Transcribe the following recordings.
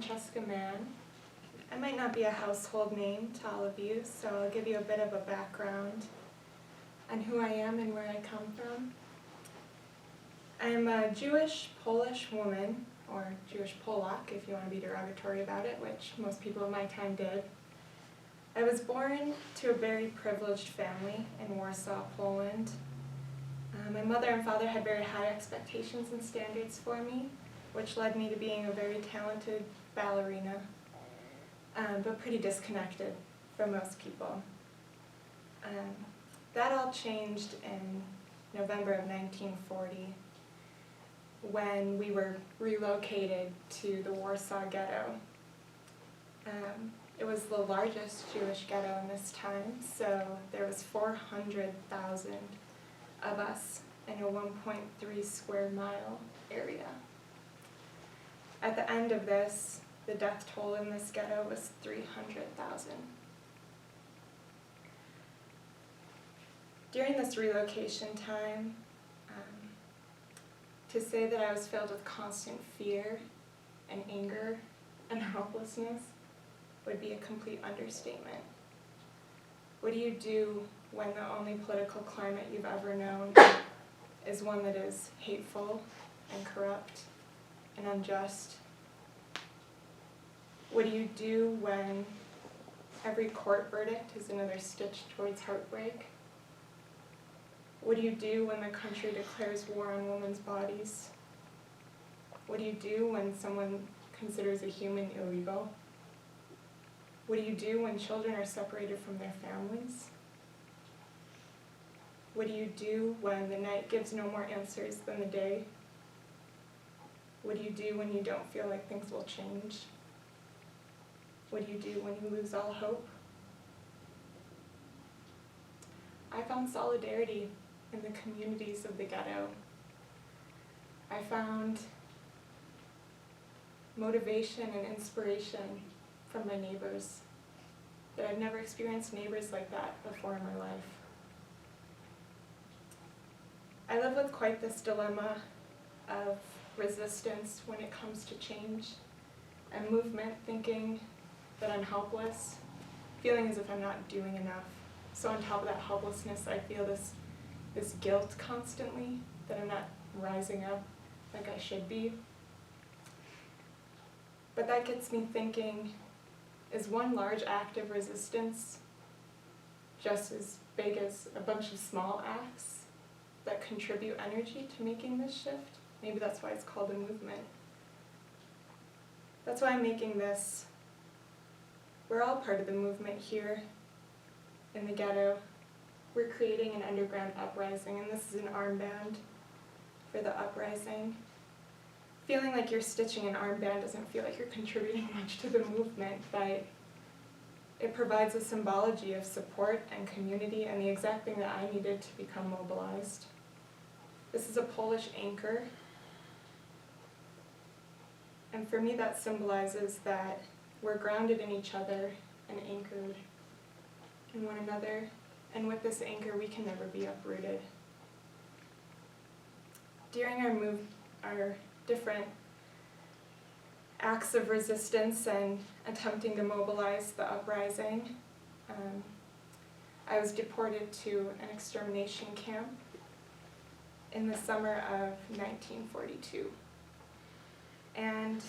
Franceska Mann. I might not be a household name to all of you, so I'll give you a bit of a background on who I am and where I come from. I'm a Jewish Polish woman, or Jewish Polak if you want to be derogatory about it, which most people of my time did. I was born to a very privileged family in Warsaw, Poland. My mother and father had very high expectations and standards for me, which led me to being a very talented ballerina, but pretty disconnected from most people. That all changed in November of 1940 when we were relocated to the Warsaw Ghetto. It was the largest Jewish ghetto in this time, so there was 400,000 of us in a 1.3 square mile area. At the end of this, the death toll in this ghetto was 300,000. During this relocation time, to say that I was filled with constant fear and anger and helplessness would be a complete understatement. What do you do when the only political climate you've ever known is one that is hateful and corrupt and unjust? What do you do when every court verdict is another stitch towards heartbreak? What do you do when the country declares war on women's bodies? What do you do when someone considers a human illegal? What do you do when children are separated from their families? What do you do when the night gives no more answers than the day? What do you do when you don't feel like things will change? What do you do when you lose all hope? I found solidarity in the communities of the ghetto. I found motivation and inspiration from my neighbors. That I've never experienced neighbors like that before in my life. I live with quite this dilemma of resistance when it comes to change and movement, thinking that I'm helpless, feeling as if I'm not doing enough. So on top of that helplessness, I feel this guilt constantly that I'm not rising up like I should be. But that gets me thinking, is one large act of resistance just as big as a bunch of small acts that contribute energy to making this shift? Maybe that's why it's called a movement. That's why I'm making this. We're all part of the movement here in the ghetto. We're creating an underground uprising, and this is an armband for the uprising. Feeling like you're stitching an armband doesn't feel like you're contributing much to the movement, but it provides a symbology of support and community and the exact thing that I needed to become mobilized. This is a Polish anchor, and for me that symbolizes that we're grounded in each other and anchored in one another, and with this anchor we can never be uprooted. During our different acts of resistance and attempting to mobilize the uprising, I was deported to an extermination camp in the summer of 1942. And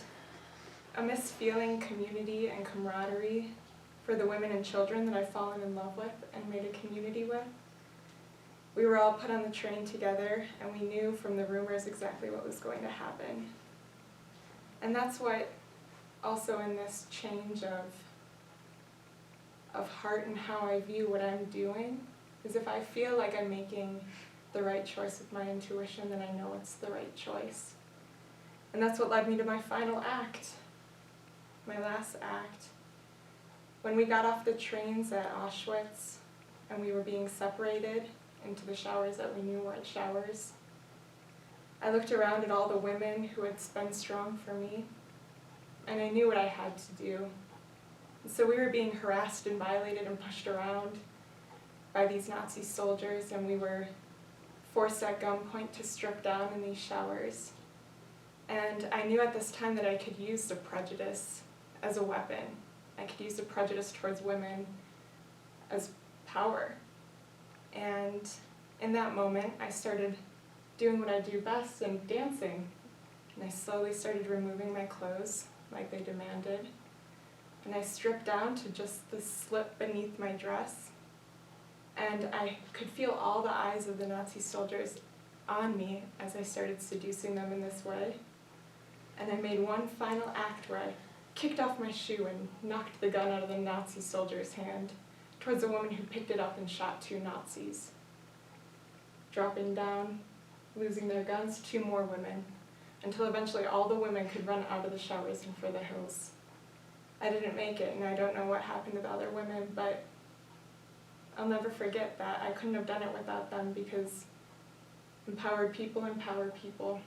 amidst feeling community and camaraderie for the women and children that I've fallen in love with and made a community with, we were all put on the train together, and we knew from the rumors exactly what was going to happen. And that's what, also in this change of heart and how I view what I'm doing, is if I feel like I'm making the right choice with my intuition, then I know it's the right choice. And that's what led me to my final act, my last act. When we got off the trains at Auschwitz and we were being separated into the showers that we knew weren't showers, I looked around at all the women who had been strong for me, and I knew what I had to do. And so we were being harassed and violated and pushed around by these Nazi soldiers, and we were forced at gunpoint to strip down in these showers. And I knew at this time that I could use the prejudice as a weapon. I could use the prejudice towards women as power. And in that moment, I started doing what I do best and dancing. And I slowly started removing my clothes like they demanded. And I stripped down to just the slip beneath my dress. And I could feel all the eyes of the Nazi soldiers on me as I started seducing them in this way. And I made one final act where I kicked off my shoe and knocked the gun out of the Nazi soldier's hand towards a woman who picked it up and shot 2 Nazis. Dropping down, losing their guns, 2 more women, until eventually all the women could run out of the showers and for the hills. I didn't make it, and I don't know what happened to the other women, but I'll never forget that. I couldn't have done it without them, because empowered people empower people.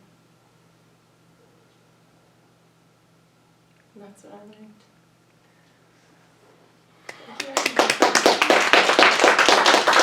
And that's what I learned.